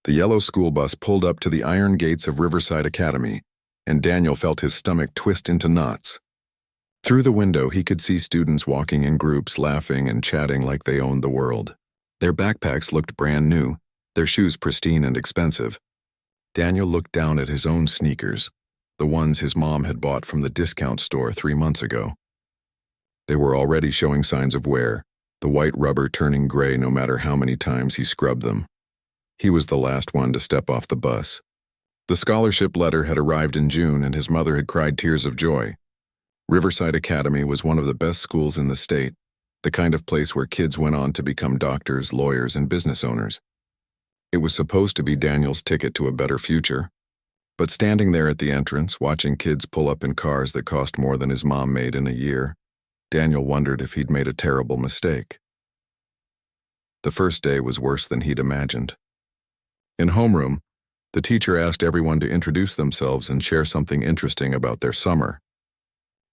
The yellow school bus pulled up to the iron gates of Riverside Academy, and Daniel felt his stomach twist into knots. Through the window, he could see students walking in groups, laughing and chatting like they owned the world. Their backpacks looked brand new, their shoes pristine and expensive. Daniel looked down at his own sneakers, the ones his mom had bought from the discount store 3 months ago. They were already showing signs of wear, the white rubber turning gray no matter how many times he scrubbed them. He was the last one to step off the bus. The scholarship letter had arrived in June, and his mother had cried tears of joy. Riverside Academy was one of the best schools in the state, the kind of place where kids went on to become doctors, lawyers, and business owners. It was supposed to be Daniel's ticket to a better future. But standing there at the entrance, watching kids pull up in cars that cost more than his mom made in a year, Daniel wondered if he'd made a terrible mistake. The first day was worse than he'd imagined. In homeroom, the teacher asked everyone to introduce themselves and share something interesting about their summer.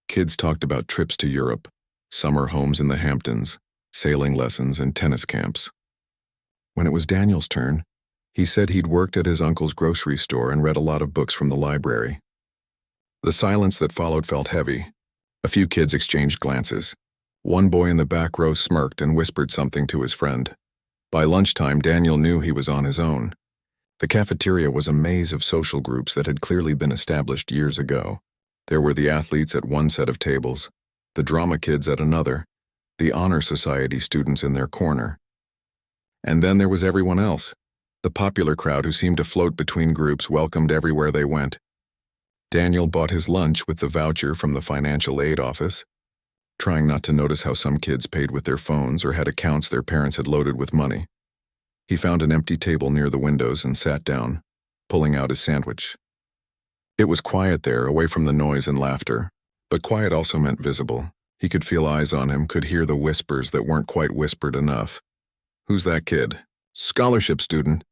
Kids talked about trips to Europe, summer homes in the Hamptons, sailing lessons, and tennis camps. When it was Daniel's turn, he said he'd worked at his uncle's grocery store and read a lot of books from the library. The silence that followed felt heavy. A few kids exchanged glances. One boy in the back row smirked and whispered something to his friend. By lunchtime, Daniel knew he was on his own. The cafeteria was a maze of social groups that had clearly been established years ago. There were the athletes at one set of tables, the drama kids at another, the honor society students in their corner. And then there was everyone else, the popular crowd who seemed to float between groups, welcomed everywhere they went. Daniel bought his lunch with the voucher from the financial aid office, trying not to notice how some kids paid with their phones or had accounts their parents had loaded with money. He found an empty table near the windows and sat down, pulling out his sandwich. It was quiet there, away from the noise and laughter, but quiet also meant visible. He could feel eyes on him, could hear the whispers that weren't quite whispered enough. "Who's that kid?" "Scholarship student.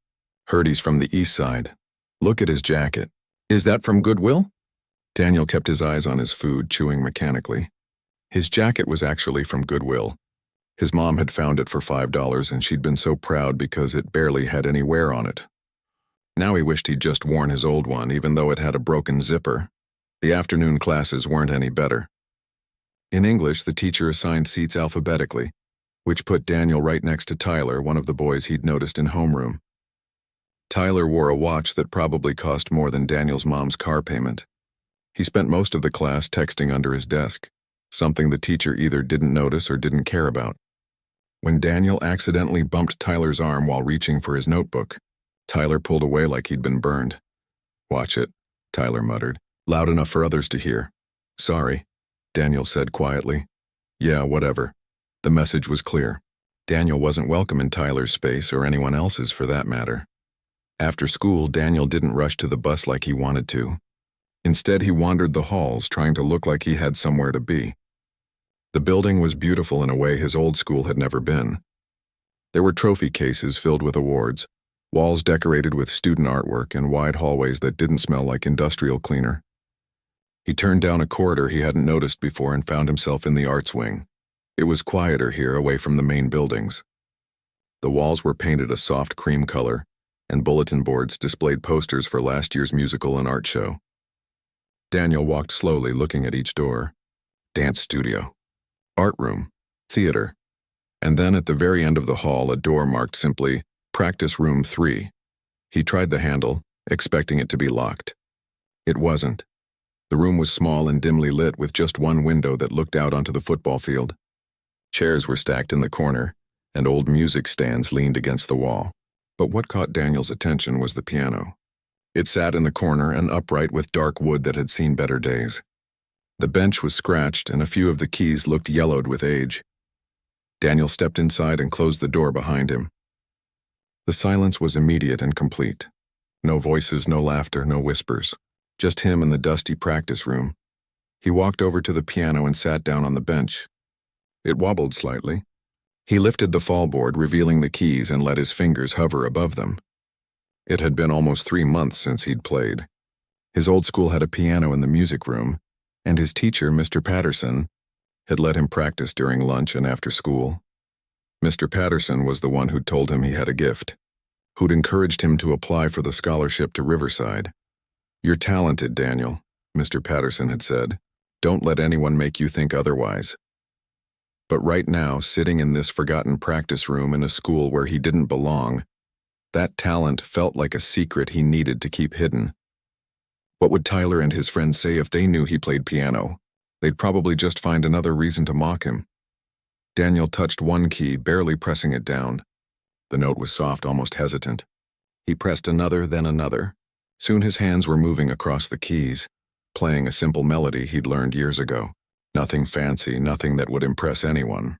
Heard he's from the east side. Look at his jacket. Is that from Goodwill?" Daniel kept his eyes on his food, chewing mechanically. His jacket was actually from Goodwill. His mom had found it for $5, and she'd been so proud because it barely had any wear on it. Now he wished he'd just worn his old one, even though it had a broken zipper. The afternoon classes weren't any better. In English, the teacher assigned seats alphabetically, which put Daniel right next to Tyler, one of the boys he'd noticed in homeroom. Tyler wore a watch that probably cost more than Daniel's mom's car payment. He spent most of the class texting under his desk, something the teacher either didn't notice or didn't care about. When Daniel accidentally bumped Tyler's arm while reaching for his notebook, Tyler pulled away like he'd been burned. "Watch it," Tyler muttered, loud enough for others to hear. "Sorry," Daniel said quietly. "Yeah, whatever." The message was clear. Daniel wasn't welcome in Tyler's space, or anyone else's for that matter. After school, Daniel didn't rush to the bus like he wanted to. Instead, he wandered the halls, trying to look like he had somewhere to be. The building was beautiful in a way his old school had never been. There were trophy cases filled with awards, walls decorated with student artwork, and wide hallways that didn't smell like industrial cleaner. He turned down a corridor he hadn't noticed before and found himself in the arts wing. It was quieter here, away from the main buildings. The walls were painted a soft cream color, and bulletin boards displayed posters for last year's musical and art show. Daniel walked slowly, looking at each door. Dance studio, art room, theater, and then at the very end of the hall, a door marked simply, "Practice Room 3. He tried the handle, expecting it to be locked. It wasn't. The room was small and dimly lit, with just one window that looked out onto the football field. Chairs were stacked in the corner, and old music stands leaned against the wall. But what caught Daniel's attention was the piano. It sat in the corner, and upright with dark wood that had seen better days. The bench was scratched, and a few of the keys looked yellowed with age. Daniel stepped inside and closed the door behind him. The silence was immediate and complete. No voices, no laughter, no whispers. Just him in the dusty practice room. He walked over to the piano and sat down on the bench. It wobbled slightly. He lifted the fallboard, revealing the keys, and let his fingers hover above them. It had been almost 3 months since he'd played. His old school had a piano in the music room, and his teacher, Mr. Patterson, had let him practice during lunch and after school. Mr. Patterson was the one who'd told him he had a gift. who'd encouraged him to apply for the scholarship to Riverside. "You're talented, Daniel," Mr. Patterson had said. "Don't let anyone make you think otherwise." But right now, sitting in this forgotten practice room in a school where he didn't belong, that talent felt like a secret he needed to keep hidden. What would Tyler and his friends say if they knew he played piano? They'd probably just find another reason to mock him. Daniel touched one key, barely pressing it down. The note was soft, almost hesitant. He pressed another, then another. Soon his hands were moving across the keys, playing a simple melody he'd learned years ago. Nothing fancy, nothing that would impress anyone.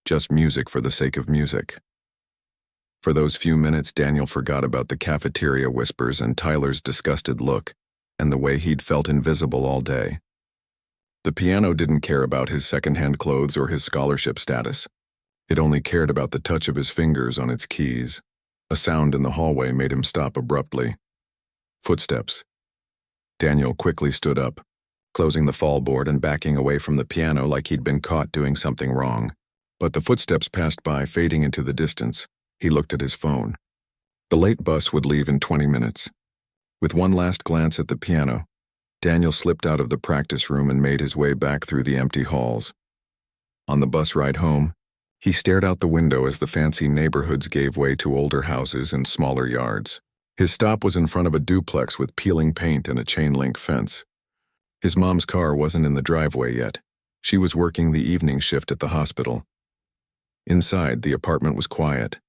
Just music for the sake of music. For those few minutes, Daniel forgot about the cafeteria whispers and Tyler's disgusted look, and the way he'd felt invisible all day. The piano didn't care about his second-hand clothes or his scholarship status. It only cared about the touch of his fingers on its keys. A sound in the hallway made him stop abruptly. Footsteps. Daniel quickly stood up, closing the fallboard and backing away from the piano like he'd been caught doing something wrong. But the footsteps passed by, fading into the distance. He looked at his phone. The late bus would leave in 20 minutes. With one last glance at the piano, Daniel slipped out of the practice room and made his way back through the empty halls. On the bus ride home, he stared out the window as the fancy neighborhoods gave way to older houses and smaller yards. His stop was in front of a duplex with peeling paint and a chain-link fence. His mom's car wasn't in the driveway yet. She was working the evening shift at the hospital. Inside, the apartment was quiet.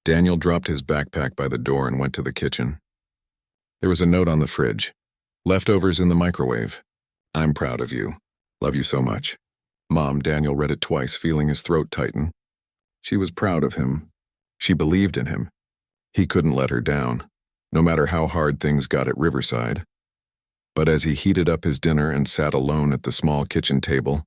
Daniel dropped his backpack by the door and went to the kitchen. There was a note on the fridge. "Leftovers in the microwave. I'm proud of you. Love you so much." Mom, Daniel read it twice, feeling his throat tighten. She was proud of him. She believed in him. He couldn't let her down, no matter how hard things got at Riverside. But as he heated up his dinner and sat alone at the small kitchen table,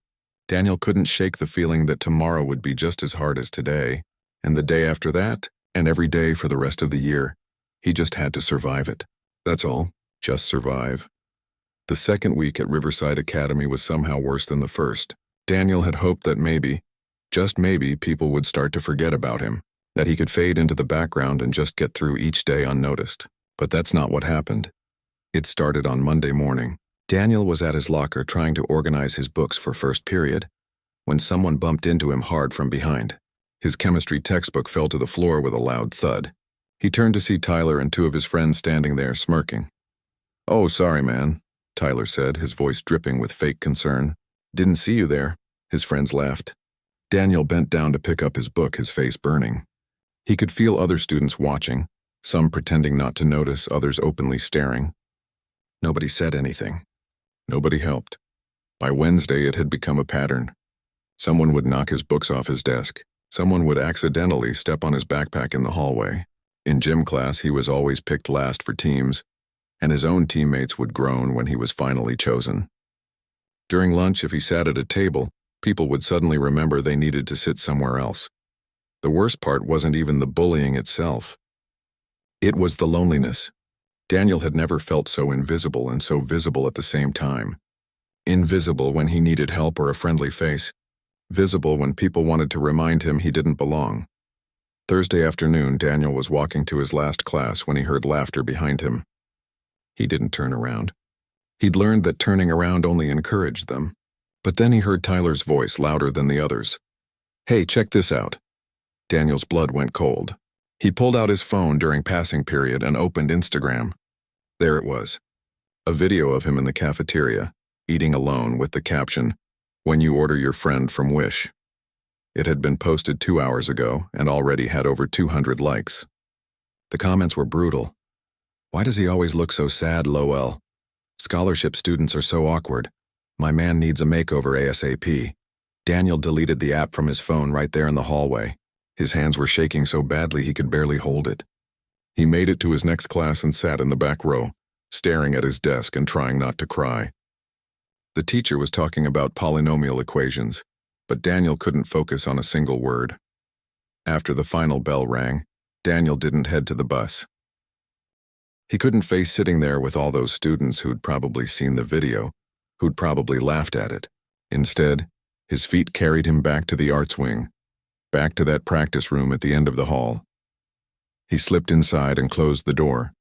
Daniel couldn't shake the feeling that tomorrow would be just as hard as today, and the day after that, and every day for the rest of the year. He just had to survive it. That's all. Just survive. The second week at Riverside Academy was somehow worse than the first. Daniel had hoped that maybe, just maybe, people would start to forget about him, that he could fade into the background and just get through each day unnoticed. But that's not what happened. It started on Monday morning. Daniel was at his locker trying to organize his books for first period, when someone bumped into him hard from behind. His chemistry textbook fell to the floor with a loud thud. He turned to see Tyler and two of his friends standing there, smirking. "Oh, sorry, man," Tyler said, his voice dripping with fake concern. "Didn't see you there." His friends laughed. Daniel bent down to pick up his book, his face burning. He could feel other students watching, some pretending not to notice, others openly staring. Nobody said anything. Nobody helped. By Wednesday, it had become a pattern. Someone would knock his books off his desk. Someone would accidentally step on his backpack in the hallway. In gym class, he was always picked last for teams, and his own teammates would groan when he was finally chosen. During lunch, if he sat at a table, people would suddenly remember they needed to sit somewhere else. The worst part wasn't even the bullying itself. It was the loneliness. Daniel had never felt so invisible and so visible at the same time. Invisible when he needed help or a friendly face. Visible when people wanted to remind him he didn't belong. Thursday afternoon, Daniel was walking to his last class when he heard laughter behind him. He didn't turn around. He'd learned that turning around only encouraged them. But then he heard Tyler's voice, louder than the others. "Hey, check this out." Daniel's blood went cold. He pulled out his phone during passing period and opened Instagram. There it was. A video of him in the cafeteria, eating alone, with the caption, "When you order your friend from Wish." It had been posted 2 hours ago and already had over 200 likes. The comments were brutal. "Why does he always look so sad, lol? Scholarship students are so awkward. My man needs a makeover ASAP." Daniel deleted the app from his phone right there in the hallway. His hands were shaking so badly he could barely hold it. He made it to his next class and sat in the back row, staring at his desk and trying not to cry. The teacher was talking about polynomial equations, but Daniel couldn't focus on a single word. After the final bell rang, Daniel didn't head to the bus. He couldn't face sitting there with all those students who'd probably seen the video, who'd probably laughed at it. Instead, his feet carried him back to the arts wing, back to that practice room at the end of the hall. He slipped inside and closed the door,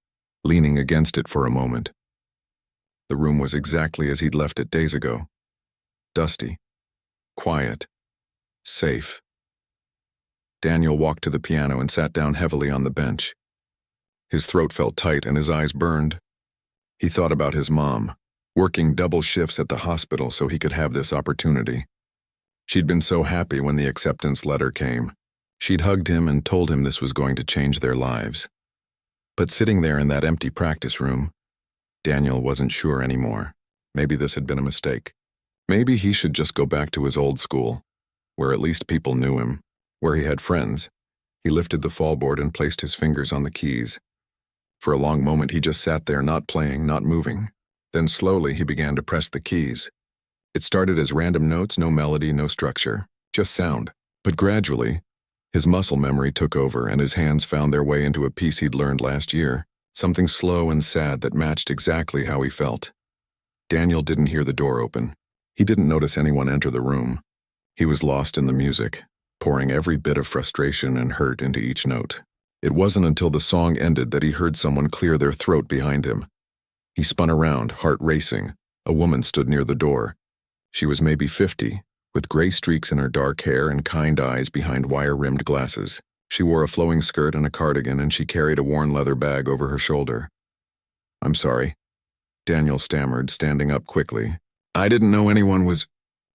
leaning against it for a moment. The room was exactly as he'd left it days ago. Dusty, quiet, safe. Daniel walked to the piano and sat down heavily on the bench. His throat felt tight and his eyes burned. He thought about his mom, working double shifts at the hospital so he could have this opportunity. She'd been so happy when the acceptance letter came. She'd hugged him and told him this was going to change their lives. But sitting there in that empty practice room, Daniel wasn't sure anymore. Maybe this had been a mistake. Maybe he should just go back to his old school, where at least people knew him, where he had friends. He lifted the fallboard and placed his fingers on the keys. For a long moment he just sat there, not playing, not moving. Then slowly he began to press the keys. It started as random notes, no melody, no structure, just sound. But gradually, his muscle memory took over and his hands found their way into a piece he'd learned last year, something slow and sad that matched exactly how he felt. Daniel didn't hear the door open. He didn't notice anyone enter the room. He was lost in the music, pouring every bit of frustration and hurt into each note. It wasn't until the song ended that he heard someone clear their throat behind him. He spun around, heart racing. A woman stood near the door. She was maybe 50, with gray streaks in her dark hair and kind eyes behind wire-rimmed glasses. She wore a flowing skirt and a cardigan, and she carried a worn leather bag over her shoulder. "I'm sorry," Daniel stammered, standing up quickly. "I didn't know anyone was—"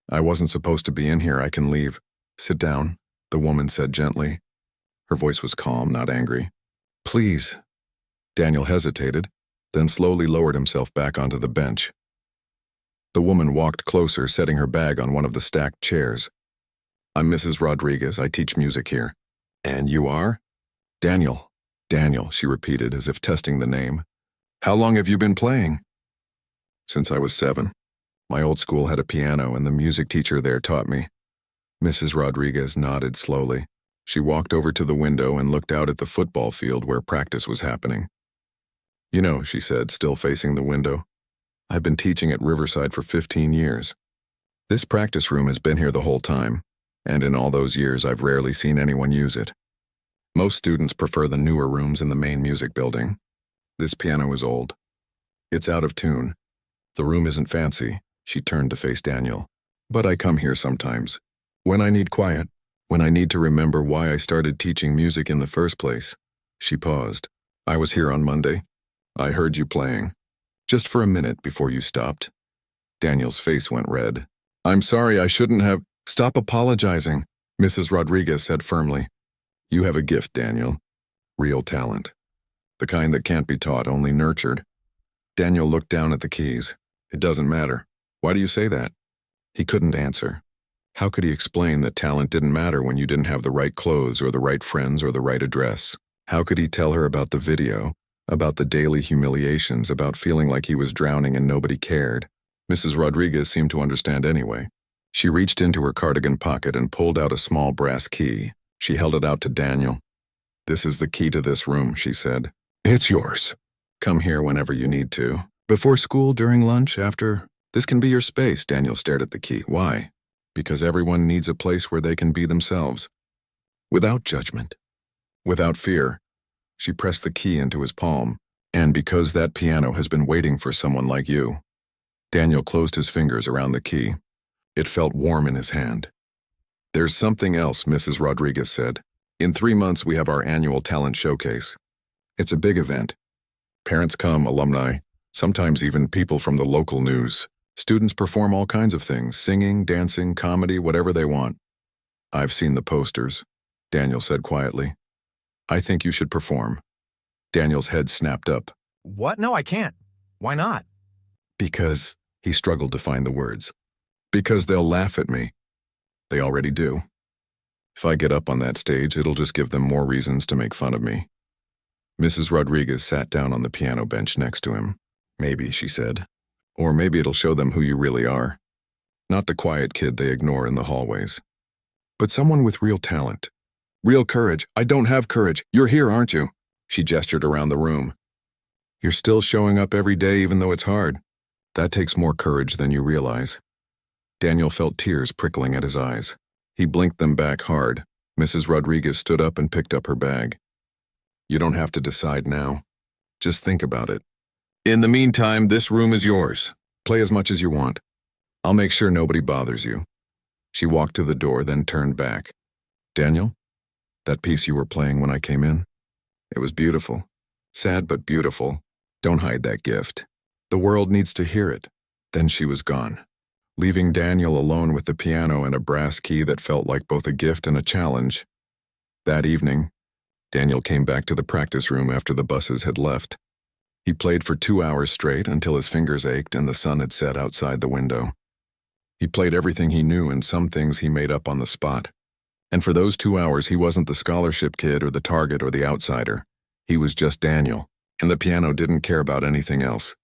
"I wasn't supposed to be in here. I can leave." "Sit down," the woman said gently. Her voice was calm, not angry. "Please." Daniel hesitated, then slowly lowered himself back onto the bench. The woman walked closer, setting her bag on one of the stacked chairs. "I'm Mrs. Rodriguez. I teach music here." "And you are?" "Daniel." "Daniel," she repeated, as if testing the name. "How long have you been playing?" "Since I was 7. My old school had a piano, and the music teacher there taught me." Mrs. Rodriguez nodded slowly. She walked over to the window and looked out at the football field where practice was happening. "You know," she said, still facing the window, "I've been teaching at Riverside for 15 years. This practice room has been here the whole time, and in all those years I've rarely seen anyone use it. Most students prefer the newer rooms in the main music building. This piano is old. It's out of tune. The room isn't fancy." She turned to face Daniel. "But I come here sometimes. When I need quiet. When I need to remember why I started teaching music in the first place." She paused. "I was here on Monday. I heard you playing. Just for a minute before you stopped." Daniel's face went red. "I'm sorry, I shouldn't have—" "Stop apologizing," Mrs. Rodriguez said firmly. "You have a gift, Daniel. Real talent. The kind that can't be taught, only nurtured." Daniel looked down at the keys. "It doesn't matter. Why do you say that?" He couldn't answer. How could he explain that talent didn't matter when you didn't have the right clothes or the right friends or the right address? How could he tell her about the video, about the daily humiliations, about feeling like he was drowning and nobody cared? Mrs. Rodriguez seemed to understand anyway. She reached into her cardigan pocket and pulled out a small brass key. She held it out to Daniel. "This is the key to this room," she said. "It's yours. Come here whenever you need to. Before school, during lunch, after. This can be your space." Daniel stared at the key. "Why?" "Because everyone needs a place where they can be themselves. Without judgment. Without fear." She pressed the key into his palm. "And because that piano has been waiting for someone like you." Daniel closed his fingers around the key. It felt warm in his hand. "There's something else," Mrs. Rodriguez said. "In 3 months we have our annual talent showcase. It's a big event. Parents come, alumni, sometimes even people from the local news. Students perform all kinds of things, singing, dancing, comedy, whatever they want." "I've seen the posters," Daniel said quietly. "I think you should perform." Daniel's head snapped up. "What? No, I can't. Why not?" "Because," he struggled to find the words, "because they'll laugh at me. They already do. If I get up on that stage, it'll just give them more reasons to make fun of me." Mrs. Rodriguez sat down on the piano bench next to him. "Maybe," she said. "Or maybe it'll show them who you really are. Not the quiet kid they ignore in the hallways, but someone with real talent. Real courage." "I don't have courage. You're here, aren't you?" She gestured around the room. "You're still showing up every day even though it's hard. That takes more courage than you realize." Daniel felt tears prickling at his eyes. He blinked them back hard. Mrs. Rodriguez stood up and picked up her bag. You don't have to decide now. Just think about it. In the meantime, this room is yours. Play as much as you want. I'll make sure nobody bothers you. She walked to the door, then turned back. Daniel, that piece you were playing when I came in? It was beautiful. Sad but beautiful. Don't hide that gift. The world needs to hear it. Then she was gone, leaving Daniel alone with the piano and a brass key that felt like both a gift and a challenge. That evening, Daniel came back to the practice room after the buses had left. He played for 2 hours straight until his fingers ached and the sun had set outside the window. He played everything he knew, and some things he made up on the spot. And for those 2 hours, he wasn't the scholarship kid or the target or the outsider. He was just Daniel, and the piano didn't care about anything else.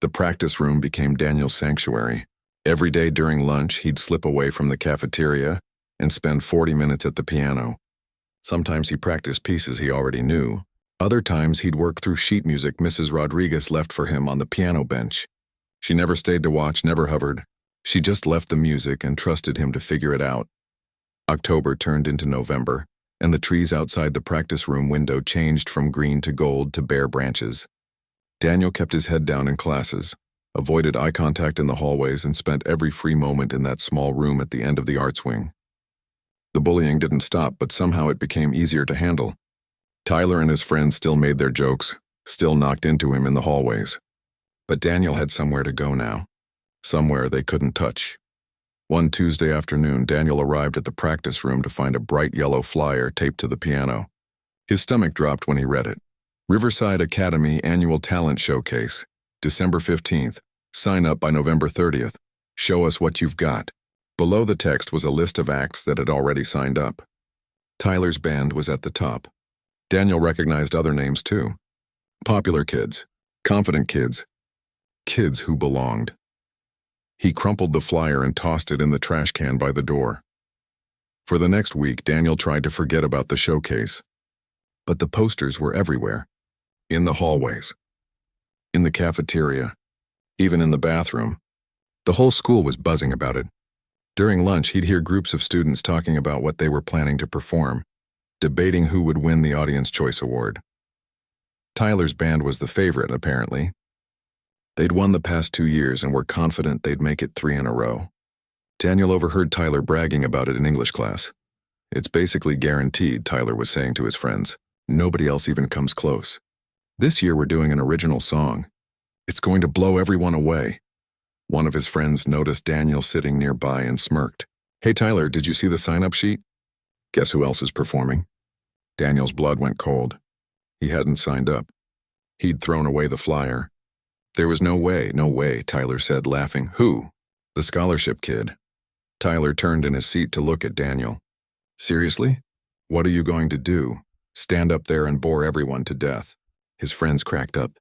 The practice room became Daniel's sanctuary. Every day during lunch, he'd slip away from the cafeteria and spend 40 minutes at the piano. Sometimes he practiced pieces he already knew. Other times he'd work through sheet music Mrs. Rodriguez left for him on the piano bench. She never stayed to watch, never hovered. She just left the music and trusted him to figure it out. October turned into November, and the trees outside the practice room window changed from green to gold to bare branches. Daniel kept his head down in classes, avoided eye contact in the hallways, and spent every free moment in that small room at the end of the arts wing. The bullying didn't stop, but somehow it became easier to handle. Tyler and his friends still made their jokes, still knocked into him in the hallways. But Daniel had somewhere to go now, somewhere they couldn't touch. One Tuesday afternoon, Daniel arrived at the practice room to find a bright yellow flyer taped to the piano. His stomach dropped when he read it. Riverside Academy Annual Talent Showcase, December 15th. Sign up by November 30th. Show us what you've got. Below the text was a list of acts that had already signed up. Tyler's band was at the top. Daniel recognized other names too. Popular kids, confident kids, kids who belonged. He crumpled the flyer and tossed it in the trash can by the door. For the next week, Daniel tried to forget about the showcase. But the posters were everywhere. In the hallways, in the cafeteria, even in the bathroom. The whole school was buzzing about it. During lunch, he'd hear groups of students talking about what they were planning to perform, debating who would win the Audience Choice Award. Tyler's band was the favorite, apparently. They'd won the past 2 years and were confident they'd make it 3 in a row. Daniel overheard Tyler bragging about it in English class. It's basically guaranteed, Tyler was saying to his friends. Nobody else even comes close. This year we're doing an original song. It's going to blow everyone away. One of his friends noticed Daniel sitting nearby and smirked. Hey Tyler, did you see the sign-up sheet? Guess who else is performing? Daniel's blood went cold. He hadn't signed up. He'd thrown away the flyer. There was no way, Tyler said, laughing. Who? The scholarship kid. Tyler turned in his seat to look at Daniel. Seriously? What are you going to do? Stand up there and bore everyone to death? His friends cracked up.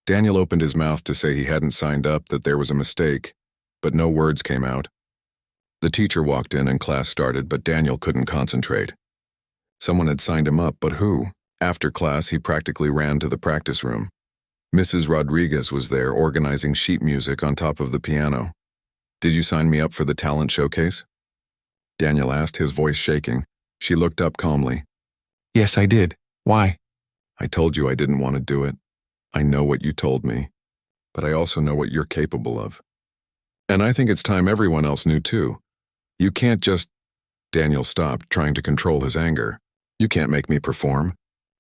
Daniel opened his mouth to say he hadn't signed up, that there was a mistake, but no words came out. The teacher walked in and class started, but Daniel couldn't concentrate. Someone had signed him up, but who? After class, he practically ran to the practice room. Mrs. Rodriguez was there, organizing sheet music on top of the piano. Did you sign me up for the talent showcase? Daniel asked, his voice shaking. She looked up calmly. Yes, I did. Why? I told you I didn't want to do it. I know what you told me, but I also know what you're capable of. And I think it's time everyone else knew too. You can't just... Daniel stopped, trying to control his anger. You can't make me perform.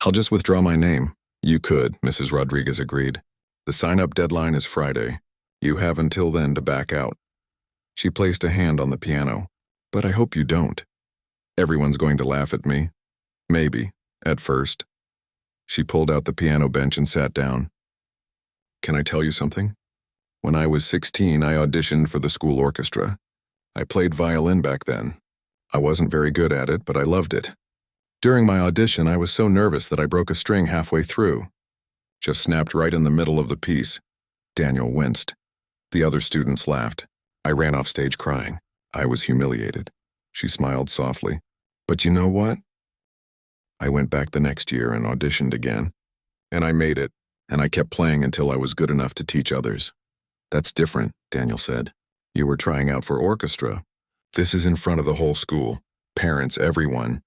I'll just withdraw my name. You could, Mrs. Rodriguez agreed. The sign-up deadline is Friday. You have until then to back out. She placed a hand on the piano. But I hope you don't. Everyone's going to laugh at me. Maybe, at first. She pulled out the piano bench and sat down. Can I tell you something? When I was 16, I auditioned for the school orchestra. I played violin back then. I wasn't very good at it, but I loved it. During my audition, I was so nervous that I broke a string halfway through. Just snapped right in the middle of the piece. Daniel winced. The other students laughed. I ran off stage crying. I was humiliated. She smiled softly. But you know what? I went back the next year and auditioned again. And I made it, and I kept playing until I was good enough to teach others. That's different, Daniel said. You were trying out for orchestra. This is in front of the whole school. Parents, everyone.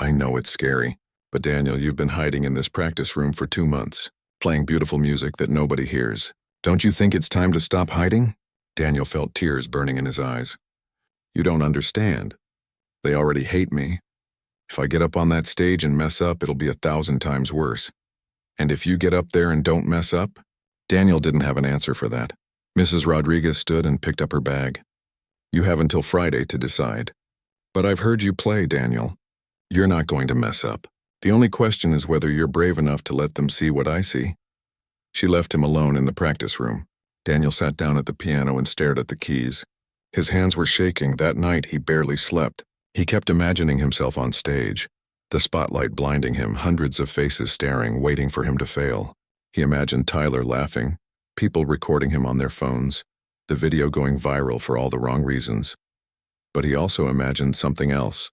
I know it's scary. But Daniel, you've been hiding in this practice room for 2 months, playing beautiful music that nobody hears. Don't you think it's time to stop hiding? Daniel felt tears burning in his eyes. You don't understand. They already hate me. If I get up on that stage and mess up, it'll be 1,000 times worse. And if you get up there and don't mess up? Daniel didn't have an answer for that. Mrs. Rodriguez stood and picked up her bag. You have until Friday to decide. But I've heard you play, Daniel. You're not going to mess up. The only question is whether you're brave enough to let them see what I see. She left him alone in the practice room. Daniel sat down at the piano and stared at the keys. His hands were shaking. That night he barely slept. He kept imagining himself on stage, the spotlight blinding him, hundreds of faces staring, waiting for him to fail. He imagined Tyler laughing, people recording him on their phones, the video going viral for all the wrong reasons. But he also imagined something else,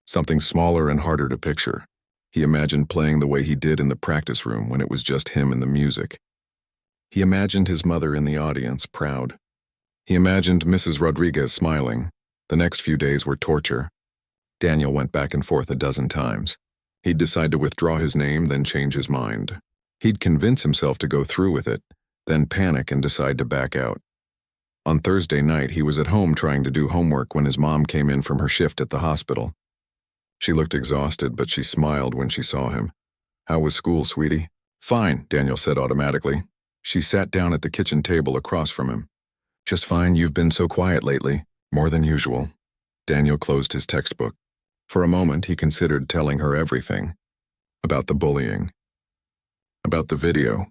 something smaller and harder to picture. He imagined playing the way he did in the practice room when it was just him and the music. He imagined his mother in the audience, proud. He imagined Mrs. Rodriguez smiling. The next few days were torture. Daniel went back and forth 12 times. He'd decide to withdraw his name, then change his mind. He'd convince himself to go through with it, then panic and decide to back out. On Thursday night, he was at home trying to do homework when his mom came in from her shift at the hospital. She looked exhausted, but she smiled when she saw him. How was school, sweetie? Fine, Daniel said automatically. She sat down at the kitchen table across from him. Just fine, you've been so quiet lately. More than usual. Daniel closed his textbook. For a moment, he considered telling her everything. About the bullying. About the video.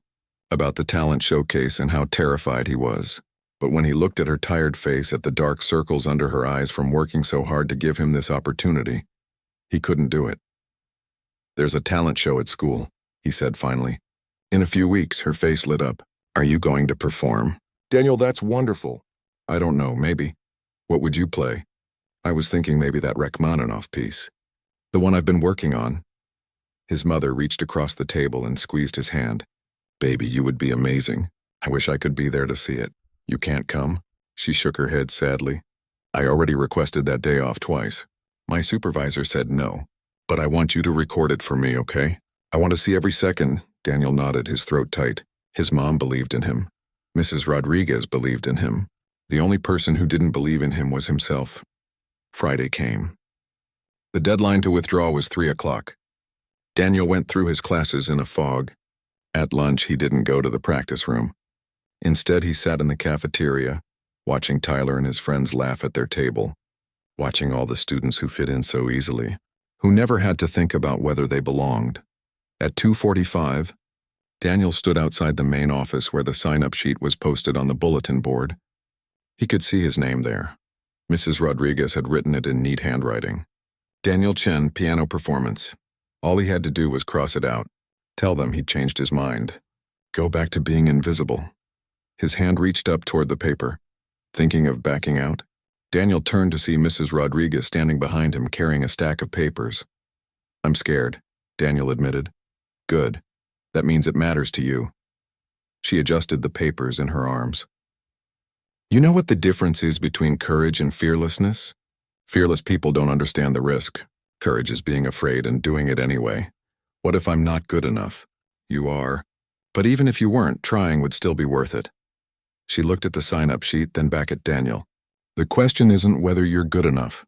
About the talent showcase and how terrified he was. But when he looked at her tired face, at the dark circles under her eyes from working so hard to give him this opportunity, he couldn't do it. There's a talent show at school, he said finally. In a few weeks, her face lit up. Are you going to perform? Daniel, that's wonderful. I don't know, maybe. What would you play? I was thinking maybe that Rachmaninoff piece. The one I've been working on. His mother reached across the table and squeezed his hand. Baby, you would be amazing. I wish I could be there to see it. You can't come? She shook her head sadly. I already requested that day off twice. My supervisor said no. But I want you to record it for me, okay? I want to see every second. Daniel nodded, his throat tight. His mom believed in him. Mrs. Rodriguez believed in him. The only person who didn't believe in him was himself. Friday came. The deadline to withdraw was 3 o'clock. Daniel went through his classes in a fog. At lunch, he didn't go to the practice room. Instead, he sat in the cafeteria, watching Tyler and his friends laugh at their table, watching all the students who fit in so easily, who never had to think about whether they belonged. At 2:45, Daniel stood outside the main office where the sign-up sheet was posted on the bulletin board. He could see his name there. Mrs. Rodriguez had written it in neat handwriting. Daniel Chen, piano performance. All he had to do was cross it out. Tell them he'd changed his mind. Go back to being invisible. His hand reached up toward the paper. Thinking of backing out? Daniel turned to see Mrs. Rodriguez standing behind him carrying a stack of papers. I'm scared, Daniel admitted. Good. That means it matters to you. She adjusted the papers in her arms. You know what the difference is between courage and fearlessness? Fearless people don't understand the risk. Courage is being afraid and doing it anyway. What if I'm not good enough? You are. But even if you weren't, trying would still be worth it. She looked at the sign-up sheet, then back at Daniel. The question isn't whether you're good enough.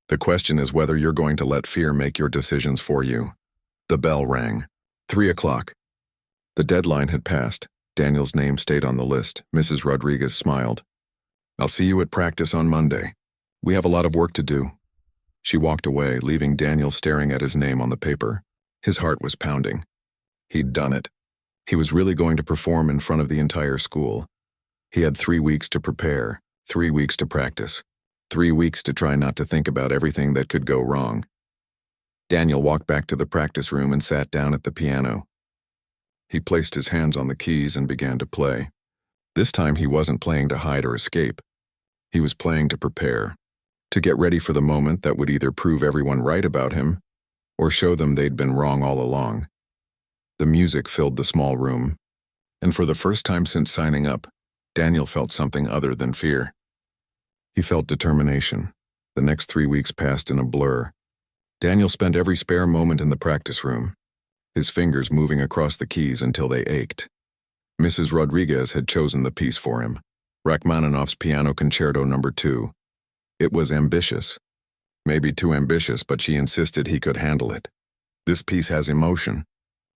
The question is whether you're going to let fear make your decisions for you. The bell rang. 3 o'clock. The deadline had passed. Daniel's name stayed on the list. Mrs. Rodriguez smiled. I'll see you at practice on Monday. We have a lot of work to do. She walked away, leaving Daniel staring at his name on the paper. His heart was pounding. He'd done it. He was really going to perform in front of the entire school. He had 3 weeks to prepare, 3 weeks to practice, 3 weeks to try not to think about everything that could go wrong. Daniel walked back to the practice room and sat down at the piano. He placed his hands on the keys and began to play. This time he wasn't playing to hide or escape. He was playing to prepare, to get ready for the moment that would either prove everyone right about him or show them they'd been wrong all along. The music filled the small room, and for the first time since signing up, Daniel felt something other than fear. He felt determination. The next 3 weeks passed in a blur. Daniel spent every spare moment in the practice room, his fingers moving across the keys until they ached. Mrs. Rodriguez had chosen the piece for him, Rachmaninoff's Piano Concerto No. 2. It was ambitious. Maybe too ambitious, but she insisted he could handle it. This piece has emotion,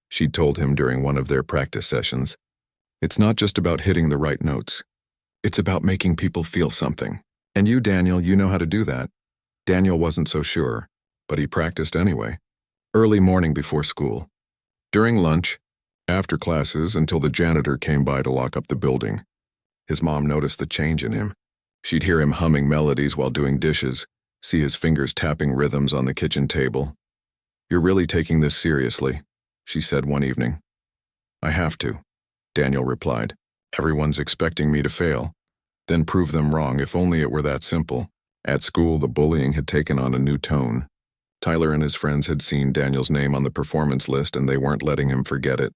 she'd told him during one of their practice sessions. It's not just about hitting the right notes. It's about making people feel something. And you, Daniel, you know how to do that. Daniel wasn't so sure, but he practiced anyway. Early morning before school. During lunch, after classes until the janitor came by to lock up the building. His mom noticed the change in him. She'd hear him humming melodies while doing dishes, see his fingers tapping rhythms on the kitchen table. "You're really taking this seriously," she said one evening. "I have to," Daniel replied. "Everyone's expecting me to fail, then prove them wrong. If only it were that simple." At school, the bullying had taken on a new tone. Tyler and his friends had seen Daniel's name on the performance list and they weren't letting him forget it.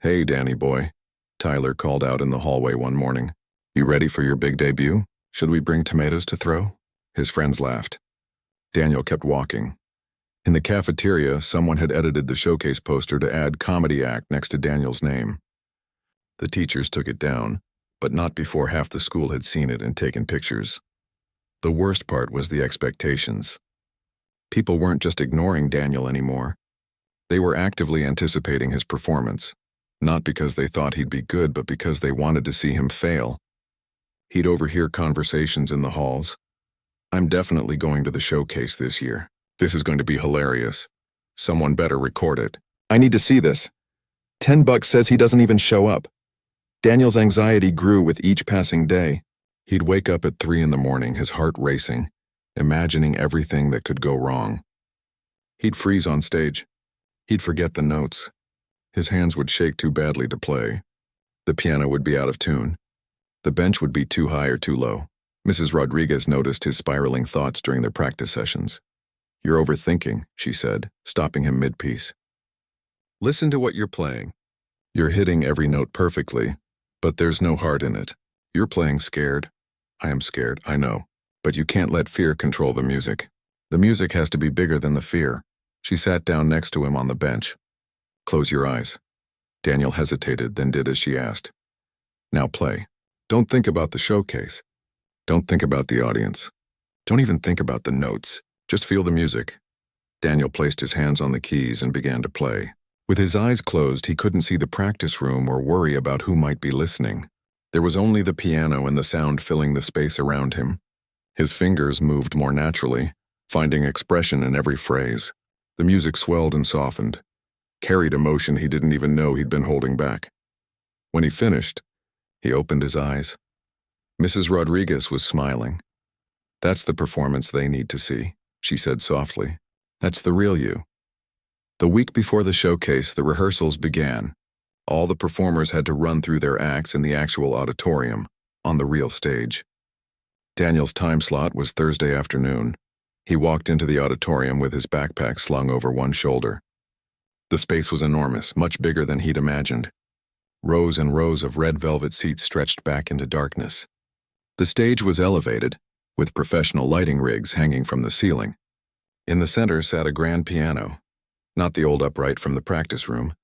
"Hey, Danny boy," Tyler called out in the hallway one morning. "You ready for your big debut? Should we bring tomatoes to throw?" His friends laughed. Daniel kept walking. In the cafeteria, someone had edited the showcase poster to add comedy act next to Daniel's name. The teachers took it down, but not before half the school had seen it and taken pictures. The worst part was the expectations. People weren't just ignoring Daniel anymore. They were actively anticipating his performance, not because they thought he'd be good, but because they wanted to see him fail. He'd overhear conversations in the halls. "I'm definitely going to the showcase this year. This is going to be hilarious. Someone better record it. I need to see this. $10 says he doesn't even show up." Daniel's anxiety grew with each passing day. He'd wake up at 3 in the morning, his heart racing, imagining everything that could go wrong. He'd freeze on stage. He'd forget the notes. His hands would shake too badly to play. The piano would be out of tune. The bench would be too high or too low. Mrs. Rodriguez noticed his spiraling thoughts during their practice sessions. "You're overthinking," she said, stopping him mid-piece. "Listen to what you're playing. You're hitting every note perfectly, but there's no heart in it. You're playing scared. I am scared, I know. But you can't let fear control the music. The music has to be bigger than the fear." She sat down next to him on the bench. "Close your eyes." Daniel hesitated, then did as she asked. "Now play. Don't think about the showcase. Don't think about the audience. Don't even think about the notes. Just feel the music." Daniel placed his hands on the keys and began to play. With his eyes closed, he couldn't see the practice room or worry about who might be listening. There was only the piano and the sound filling the space around him. His fingers moved more naturally, finding expression in every phrase. The music swelled and softened, carried emotion he didn't even know he'd been holding back. When he finished, he opened his eyes. Mrs. Rodriguez was smiling. "That's the performance they need to see," she said softly. "That's the real you." The week before the showcase, the rehearsals began. All the performers had to run through their acts in the actual auditorium, on the real stage. Daniel's time slot was Thursday afternoon. He walked into the auditorium with his backpack slung over one shoulder. The space was enormous, much bigger than he'd imagined. Rows and rows of red velvet seats stretched back into darkness. The stage was elevated, with professional lighting rigs hanging from the ceiling. In the center sat a grand piano, not the old upright from the practice room,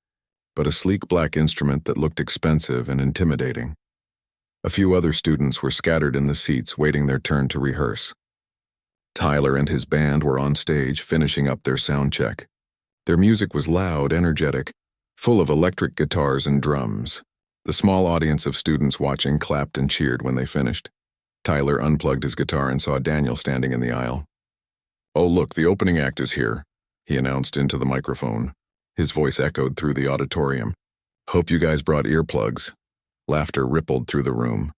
but a sleek black instrument that looked expensive and intimidating. A few other students were scattered in the seats waiting their turn to rehearse. Tyler and his band were on stage finishing up their sound check. Their music was loud, energetic, full of electric guitars and drums. The small audience of students watching clapped and cheered when they finished. Tyler unplugged his guitar and saw Daniel standing in the aisle. "Oh, look, the opening act is here," he announced into the microphone. His voice echoed through the auditorium. "Hope you guys brought earplugs." Laughter rippled through the room.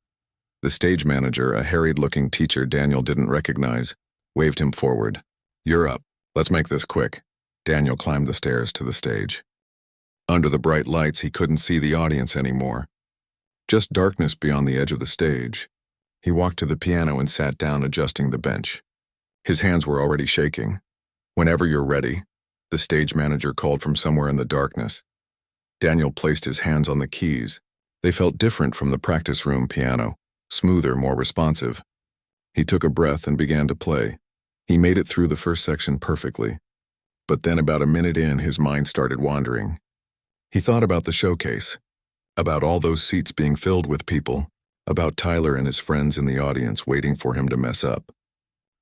The stage manager, a harried-looking teacher Daniel didn't recognize, waved him forward. "You're up. Let's make this quick." Daniel climbed the stairs to the stage. Under the bright lights, he couldn't see the audience anymore. Just darkness beyond the edge of the stage. He walked to the piano and sat down, adjusting the bench. His hands were already shaking. "Whenever you're ready," the stage manager called from somewhere in the darkness. Daniel placed his hands on the keys. They felt different from the practice room piano, smoother, more responsive. He took a breath and began to play. He made it through the first section perfectly, But then about a minute in, his mind started wandering. He thought about the showcase, about all those seats being filled with people, about Tyler and his friends in the audience waiting for him to mess up.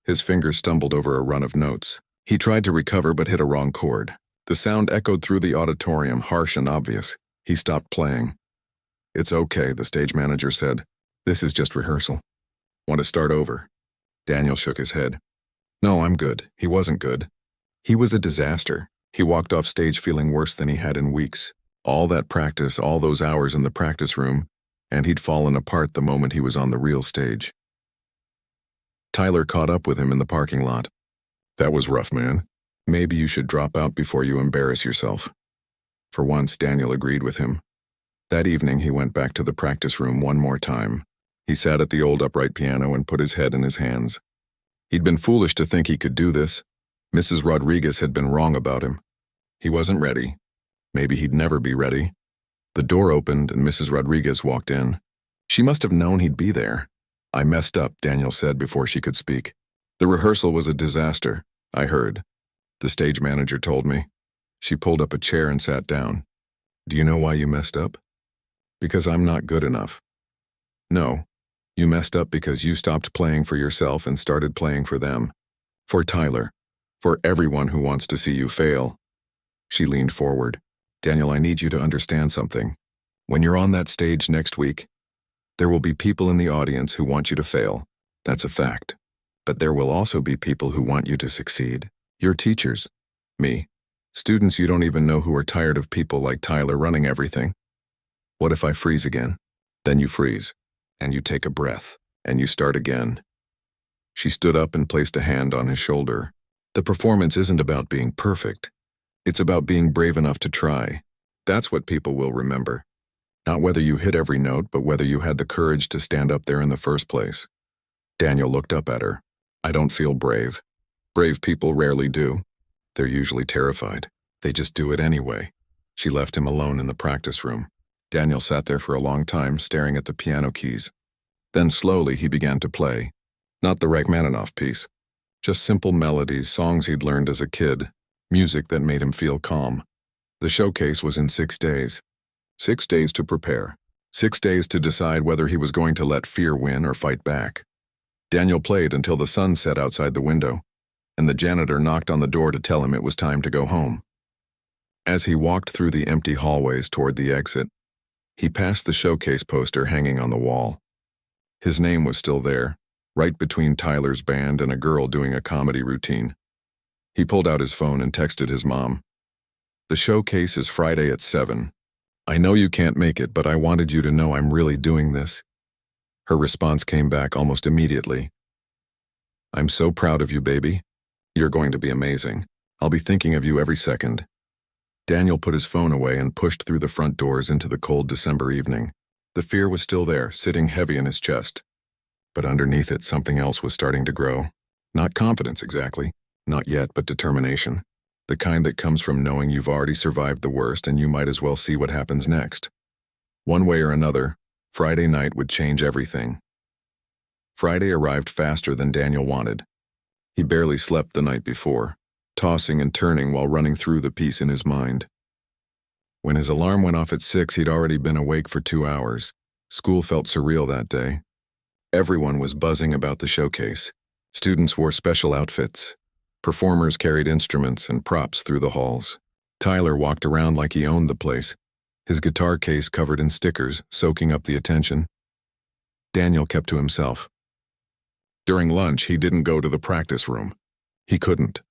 His fingers stumbled over a run of notes. He tried to recover but hit a wrong chord. The sound echoed through the auditorium, harsh and obvious. He stopped playing. "It's okay," the stage manager said. "This is just rehearsal. Want to start over?" Daniel shook his head. "No, I'm good." He wasn't good. He was a disaster. He walked off stage feeling worse than he had in weeks. All that practice, all those hours in the practice room, and he'd fallen apart the moment he was on the real stage. Tyler caught up with him in the parking lot. "That was rough, man. Maybe you should drop out before you embarrass yourself." For once, Daniel agreed with him. That evening, he went back to the practice room one more time. He sat at the old upright piano and put his head in his hands. He'd been foolish to think he could do this. Mrs. Rodriguez had been wrong about him. He wasn't ready. Maybe he'd never be ready. The door opened and Mrs. Rodriguez walked in. She must have known he'd be there. "I messed up," Daniel said before she could speak. "The rehearsal was a disaster, I heard. The stage manager told me." She pulled up a chair and sat down. "Do you know why you messed up?" "Because I'm not good enough." "No, you messed up because you stopped playing for yourself and started playing for them. For Tyler. For everyone who wants to see you fail." She leaned forward. "Daniel, I need you to understand something. When you're on that stage next week, there will be people in the audience who want you to fail. That's a fact. But there will also be people who want you to succeed. Your teachers. Me. Students you don't even know who are tired of people like Tyler running everything. What if I freeze again?" Then you freeze, and you take a breath, and you start again. She stood up and placed a hand on his shoulder. "The performance isn't about being perfect. It's about being brave enough to try. That's what people will remember. Not whether you hit every note, but whether you had the courage to stand up there in the first place." Daniel looked up at her. "I don't feel brave. Brave people rarely do. They're usually terrified. They just do it anyway." She left him alone in the practice room. Daniel sat there for a long time, staring at the piano keys. Then slowly he began to play. Not the Rachmaninoff piece. Just simple melodies, songs he'd learned as a kid, music that made him feel calm. The showcase was in 6 days. 6 days to prepare. 6 days to decide whether he was going to let fear win or fight back. Daniel played until the sun set outside the window, and the janitor knocked on the door to tell him it was time to go home. As he walked through the empty hallways toward the exit, he passed the showcase poster hanging on the wall. His name was still there, right between Tyler's band and a girl doing a comedy routine. He pulled out his phone and texted his mom. "The showcase is Friday at 7. I know you can't make it, but I wanted you to know I'm really doing this." Her response came back almost immediately. "I'm so proud of you, baby. You're going to be amazing. I'll be thinking of you every second." Daniel put his phone away and pushed through the front doors into the cold December evening. The fear was still there, sitting heavy in his chest. But underneath it, something else was starting to grow. Not confidence exactly, not yet, but determination. The kind that comes from knowing you've already survived the worst and you might as well see what happens next. One way or another, Friday night would change everything. Friday arrived faster than Daniel wanted. He barely slept the night before, tossing and turning while running through the piece in his mind. When his alarm went off at 6, he'd already been awake for 2 hours. School felt surreal that day. Everyone was buzzing about the showcase. Students wore special outfits. Performers carried instruments and props through the halls. Tyler walked around like he owned the place, his guitar case covered in stickers, soaking up the attention. Daniel kept to himself. During lunch, he didn't go to the practice room. He couldn't.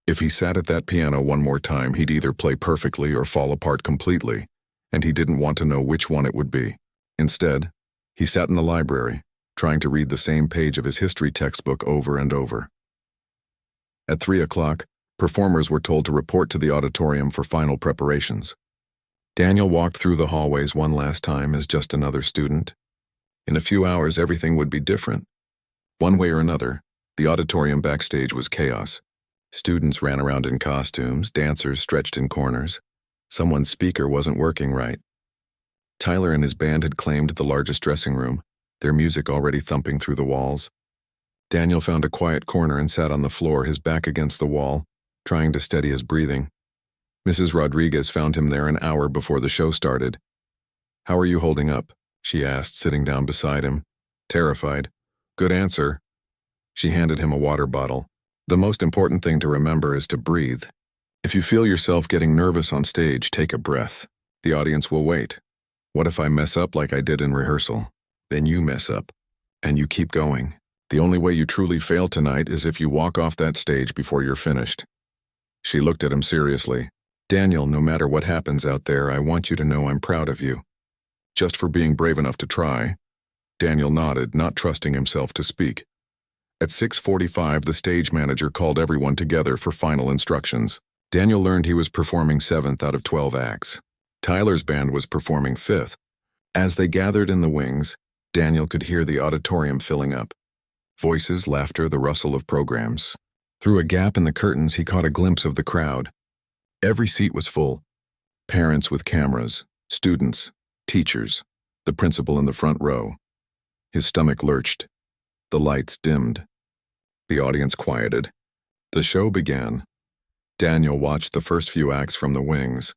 If he sat at that piano one more time, he'd either play perfectly or fall apart completely, and he didn't want to know which one it would be. Instead, he sat in the library, trying to read the same page of his history textbook over and over. At 3 o'clock, performers were told to report to the auditorium for final preparations. Daniel walked through the hallways one last time as just another student. In a few hours, everything would be different. One way or another, the auditorium backstage was chaos. Students ran around in costumes, dancers stretched in corners. Someone's speaker wasn't working right. Tyler and his band had claimed the largest dressing room, their music already thumping through the walls. Daniel found a quiet corner and sat on the floor, his back against the wall, trying to steady his breathing. Mrs. Rodriguez found him there an hour before the show started. "How are you holding up?" she asked, sitting down beside him. Terrified. "Good answer." She handed him a water bottle. "The most important thing to remember is to breathe. If you feel yourself getting nervous on stage, take a breath. The audience will wait. What if I mess up like I did in rehearsal? Then you mess up. And you keep going. The only way you truly fail tonight is if you walk off that stage before you're finished." She looked at him seriously. "Daniel, no matter what happens out there, I want you to know I'm proud of you. Just for being brave enough to try." Daniel nodded, not trusting himself to speak. At 6:45, the stage manager called everyone together for final instructions. Daniel learned he was performing 7th out of 12 acts. Tyler's band was performing 5th. As they gathered in the wings, Daniel could hear the auditorium filling up. Voices, laughter, the rustle of programs. Through a gap in the curtains, he caught a glimpse of the crowd. Every seat was full. Parents with cameras, students, teachers, the principal in the front row. His stomach lurched. The lights dimmed. The audience quieted. The show began. Daniel watched the first few acts from the wings.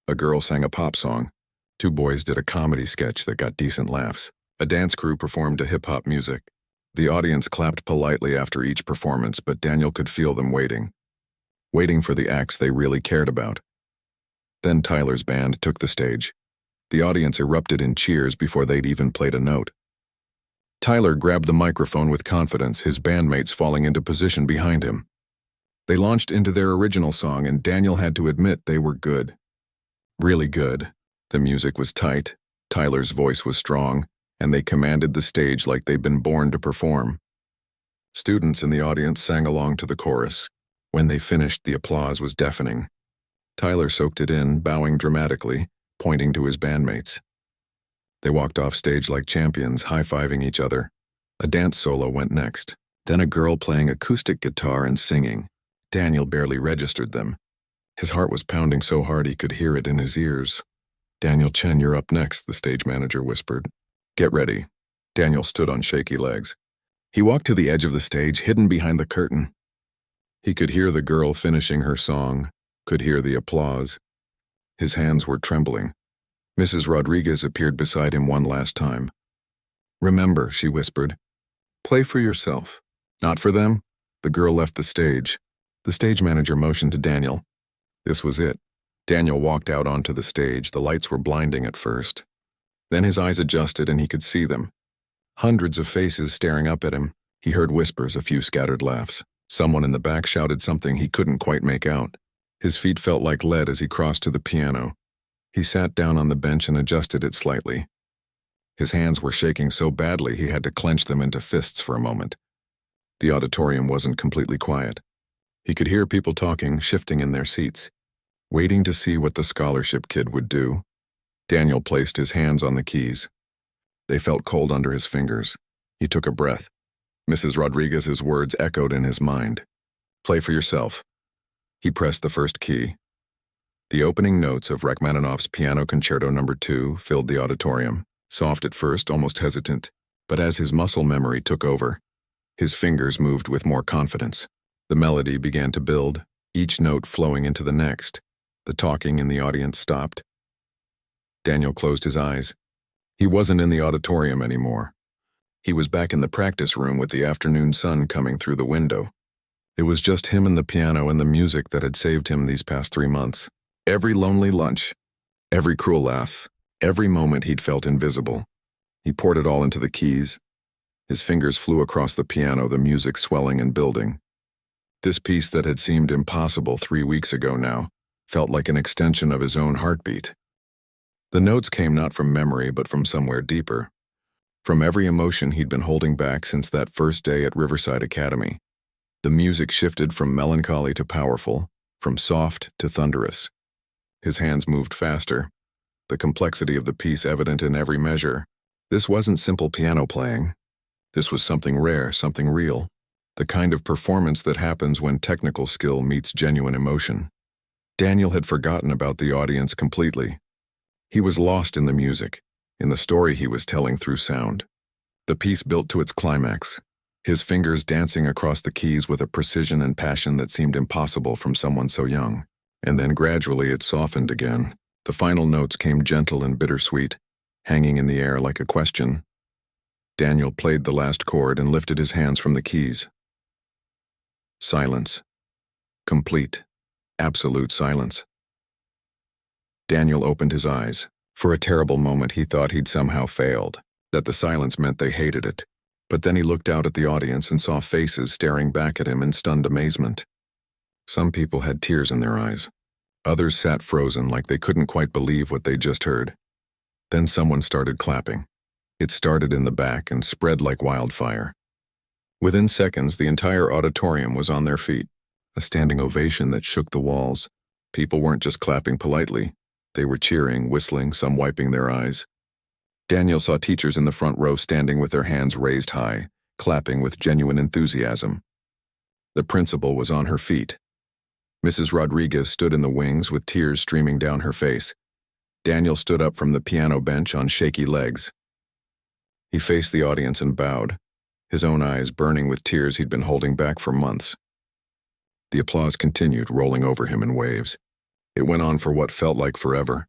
A girl sang a pop song. 2 boys did a comedy sketch that got decent laughs. A dance crew performed a hip-hop music. The audience clapped politely after each performance, but Daniel could feel them waiting for the acts they really cared about. Then Tyler's band took the stage. The audience erupted in cheers before they'd even played a note. Tyler grabbed the microphone with confidence, his bandmates falling into position behind him. They launched into their original song, and Daniel had to admit they were good. Really good. The music was tight, Tyler's voice was strong, and they commanded the stage like they'd been born to perform. Students in the audience sang along to the chorus. When they finished, the applause was deafening. Tyler soaked it in, bowing dramatically, pointing to his bandmates. They walked off stage like champions, high-fiving each other. A dance solo went next, then a girl playing acoustic guitar and singing. Daniel barely registered them. His heart was pounding so hard he could hear it in his ears. "Daniel Chen, you're up next," the stage manager whispered. "Get ready." Daniel stood on shaky legs. He walked to the edge of the stage, hidden behind the curtain. He could hear the girl finishing her song, could hear the applause. His hands were trembling. Mrs. Rodriguez appeared beside him one last time. "Remember," she whispered, "play for yourself, not for them." The girl left the stage. The stage manager motioned to Daniel. This was it. Daniel walked out onto the stage. The lights were blinding at first. Then his eyes adjusted and he could see them. Hundreds of faces staring up at him. He heard whispers, a few scattered laughs. Someone in the back shouted something he couldn't quite make out. His feet felt like lead as he crossed to the piano. He sat down on the bench and adjusted it slightly. His hands were shaking so badly he had to clench them into fists for a moment. The auditorium wasn't completely quiet. He could hear people talking, shifting in their seats, waiting to see what the scholarship kid would do. Daniel placed his hands on the keys. They felt cold under his fingers. He took a breath. Mrs. Rodriguez's words echoed in his mind. "Play for yourself." He pressed the first key. The opening notes of Rachmaninoff's Piano Concerto No. 2 filled the auditorium, soft at first, almost hesitant, but as his muscle memory took over, his fingers moved with more confidence. The melody began to build, each note flowing into the next. The talking in the audience stopped. Daniel closed his eyes. He wasn't in the auditorium anymore. He was back in the practice room with the afternoon sun coming through the window. It was just him and the piano and the music that had saved him these past 3 months. Every lonely lunch, every cruel laugh, every moment he'd felt invisible. He poured it all into the keys. His fingers flew across the piano, the music swelling and building. This piece that had seemed impossible 3 weeks ago now felt like an extension of his own heartbeat. The notes came not from memory but from somewhere deeper. From every emotion he'd been holding back since that first day at Riverside Academy. The music shifted from melancholy to powerful, from soft to thunderous. His hands moved faster, the complexity of the piece evident in every measure. This wasn't simple piano playing. This was something rare, something real. The kind of performance that happens when technical skill meets genuine emotion. Daniel had forgotten about the audience completely. He was lost in the music, in the story he was telling through sound. The piece built to its climax. his fingers dancing across the keys with a precision and passion that seemed impossible from someone so young. And then gradually it softened again. The final notes came gentle and bittersweet, hanging in the air like a question. Daniel played the last chord and lifted his hands from the keys. Silence. Complete, absolute silence. Daniel opened his eyes. For a terrible moment he thought he'd somehow failed, that the silence meant they hated it. But then he looked out at the audience and saw faces staring back at him in stunned amazement. Some people had tears in their eyes. Others sat frozen like they couldn't quite believe what they'd just heard. Then someone started clapping. It started in the back and spread like wildfire. Within seconds, the entire auditorium was on their feet, a standing ovation that shook the walls. People weren't just clapping politely. They were cheering, whistling, some wiping their eyes. Daniel saw teachers in the front row standing with their hands raised high, clapping with genuine enthusiasm. The principal was on her feet. Mrs. Rodriguez stood in the wings with tears streaming down her face. Daniel stood up from the piano bench on shaky legs. He faced the audience and bowed, his own eyes burning with tears he'd been holding back for months. The applause continued, rolling over him in waves. It went on for what felt like forever.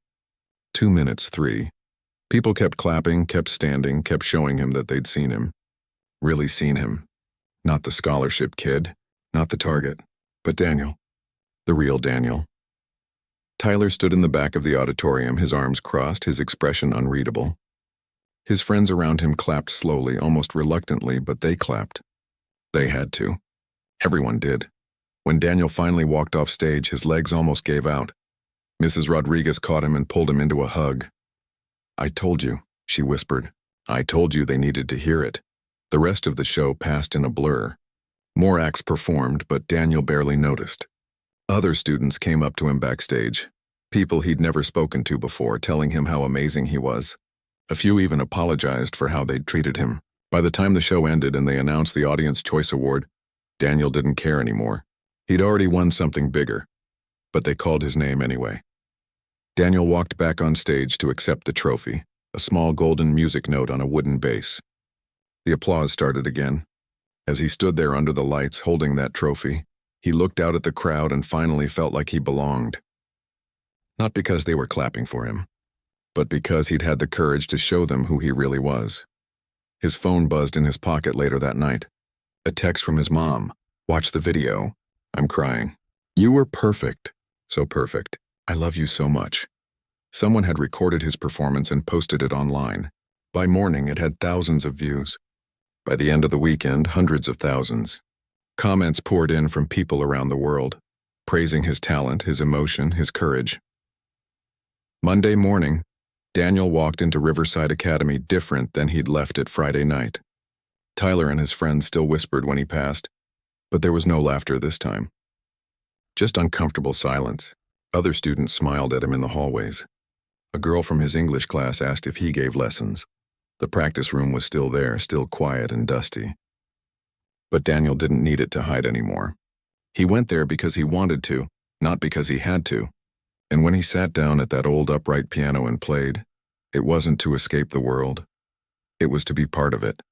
2 minutes, 3. People kept clapping, kept standing, kept showing him that they'd seen him. Really seen him. Not the scholarship kid, not the target, but Daniel. The real Daniel. Tyler stood in the back of the auditorium, his arms crossed, his expression unreadable. His friends around him clapped slowly, almost reluctantly, but they clapped. They had to. Everyone did. When Daniel finally walked off stage, his legs almost gave out. Mrs. Rodriguez caught him and pulled him into a hug. "I told you," she whispered. "I told you they needed to hear it." The rest of the show passed in a blur. More acts performed, but Daniel barely noticed. Other students came up to him backstage, people he'd never spoken to before, telling him how amazing he was. A few even apologized for how they'd treated him. By the time the show ended and they announced the Audience Choice Award, Daniel didn't care anymore. He'd already won something bigger, but they called his name anyway. Daniel walked back on stage to accept the trophy, a small golden music note on a wooden base. The applause started again. As he stood there under the lights holding that trophy, he looked out at the crowd and finally felt like he belonged. Not because they were clapping for him, but because he'd had the courage to show them who he really was. His phone buzzed in his pocket later that night. A text from his mom. "Watch the video. I'm crying. You were perfect. So perfect. I love you so much." Someone had recorded his performance and posted it online. By morning, it had thousands of views. By the end of the weekend, hundreds of thousands. Comments poured in from people around the world, praising his talent, his emotion, his courage. Monday morning, Daniel walked into Riverside Academy different than he'd left it Friday night. Tyler and his friends still whispered when he passed, but there was no laughter this time. Just uncomfortable silence. Other students smiled at him in the hallways. A girl from his English class asked if he gave lessons. The practice room was still there, still quiet and dusty. But Daniel didn't need it to hide anymore. He went there because he wanted to, not because he had to. And when he sat down at that old upright piano and played, it wasn't to escape the world. It was to be part of it.